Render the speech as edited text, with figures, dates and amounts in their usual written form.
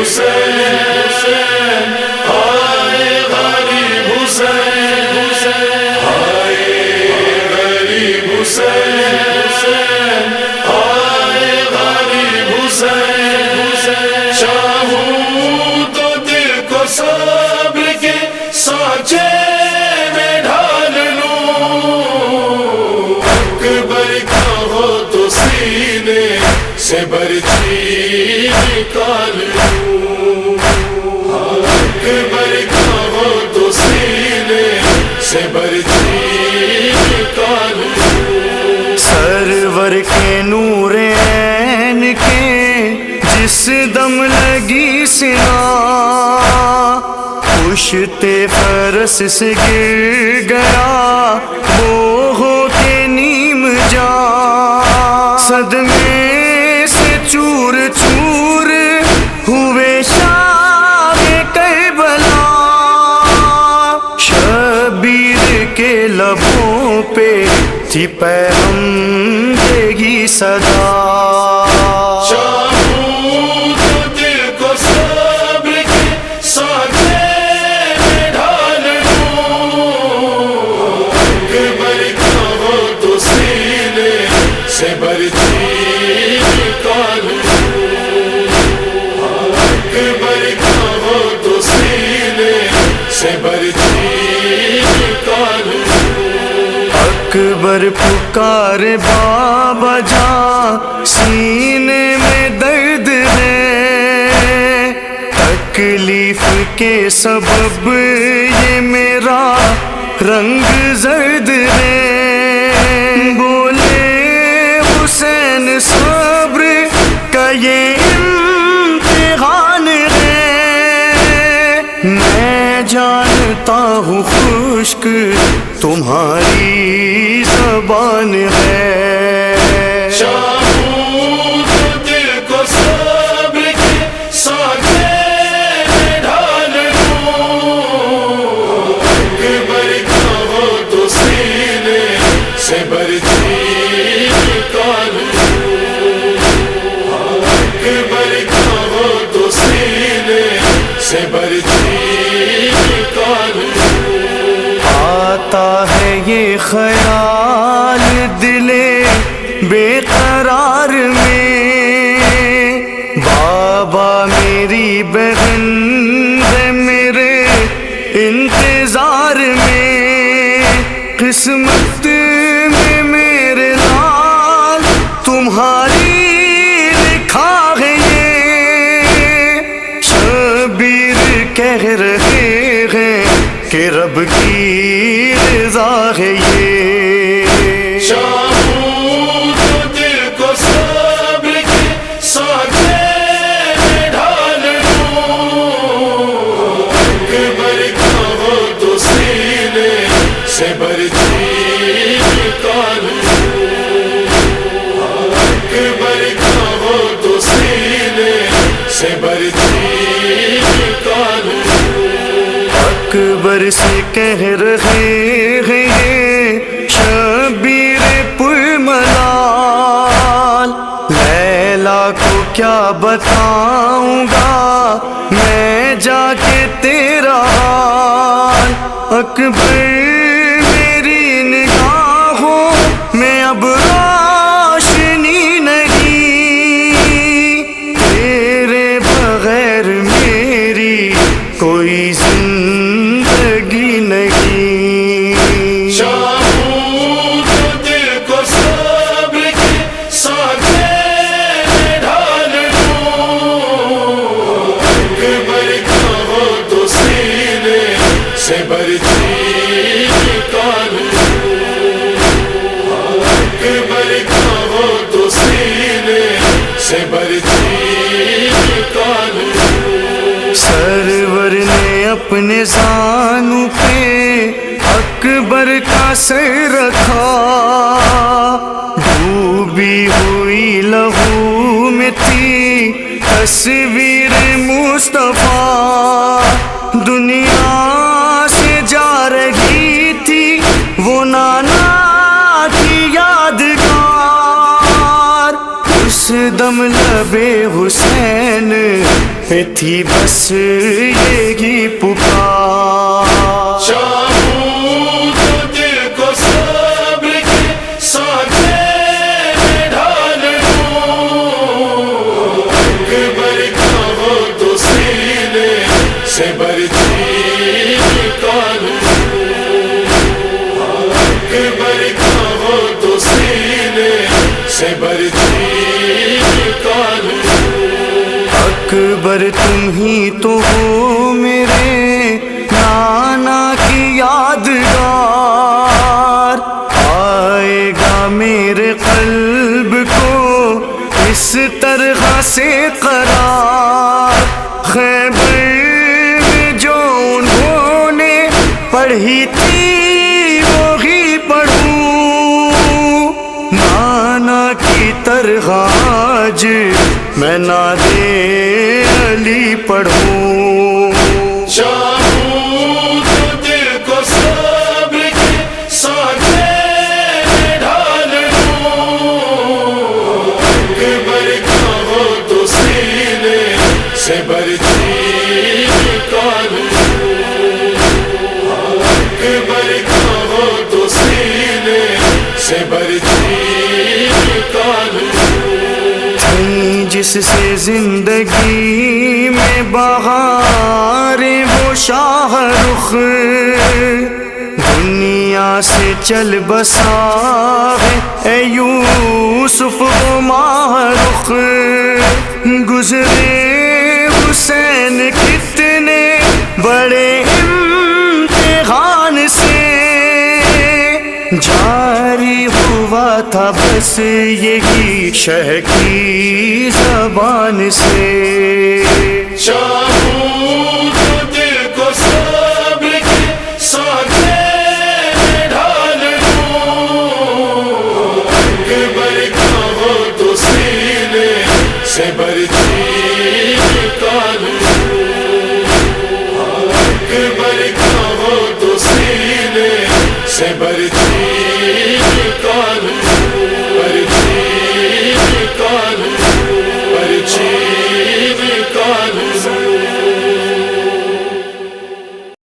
حسین ہائے غریب حسین ہائے غریب حسین ہائے غریب حسین چاہوں تو دل کو صبر کے سانچے میں ڈھال لوں اکبر کا ہو تو سینے سے برچھی نکال لوں اکبر کا ہو تو سینے سے برچھی نکال لوں سرور کے نور عین کے جس دم لگی سنا پشتے فرس سے گر گیا وہ ہو کے نیم جان صدمے سے چور چور ہوئے شاہ کربلا شبیر کے لبوں پہ تھی پیغمبری صدا اکبر پکار بابا جان سینے میں درد ہے تکلیف کے سبب یہ میرا رنگ زرد ہے بولے حسین صبر کا یہ امتحان ہے میں جانتا ہوں خشک تمہاری زبان ہے چاہوں تو دل کو صبر کے سانچے میں ڈھال لوں اکبر کا ہو تو سینے سے برچھی نکال لوں اکبر کا ہو تو سینے سے برچھی نکال لوں آتا ہے یہ خیال دل بے قرار میں بابا میری بہن ہے میرے انتظار میں قسمت میں میرے لال تمہاری لکھا ہے یہ شبیر کہہ رہے ہیں کہ رب کی رضا ہے یہ چاہوں تو دل کو صبر کے سانچے میں ڈھال لوں اکبر کا ہو تو سینے سے برچھی نکال لوں اکبر کا ہو تو سینے سے برچھی نکال لوں اکبر سے کہہ رہے ہیں یہ شبیر پرملال لیلا کو کیا بتاؤں گا میں جا کے تیرا حال اکبر میری نگاہوں میں اب روشنی نہیں تیرے بغیر میری کوئی زندگی نہیں چاہوں تو دل کو صبر کے سانچے میں ڈھال لوں اکبر کا ہو تو سینے سے برچھی نکال لوں اکبر کا ہو تو سینے سے برچھی نکال لوں سرور نے اپنے زانوں پہ اکبر کا سر رکھا ڈوبی ہوئی لہو میں تھی تصویر مصطفیٰ دنیا سے جا رہی تھی وہ نانا کی یادگار اس دم شب حسین پہ تھی بس یہی پکار. چاہوں تو دل کو صبر کے سانچے میں ڈھال لوں، اکبر کا ہو تو سینے سے برچی نکال لوں، اکبر کا ہو تو سینے سے برچی نکال لوں. اکبر تم ہی تو ہو میرے نانا کی یادگار، آئے گا میرے قلب کو اس طرح سے قرار. خیبر میں جو انہوں نے پڑھی تھی وہی پڑھوں، نانا کی طرح آج میں نعت علی پڑھوں. چاہوں تو دل کو صبر کے سانچے میں ڈھال لوں، اکبر کا ہو تو سینے سے برچی نکال لوں، اکبر کا ہو تو سینے سے برچی نکال لوں. جس سے زندگی میں بہاریں وہ شاہ رخ دنیا سے چل بسا ہے، اے یوسف وہ ماہ رخ. گزرے حسین کتنے بڑے امتحان سے، جاری ہوا تھا بس یہی شہ کی زبان سے. چاہوں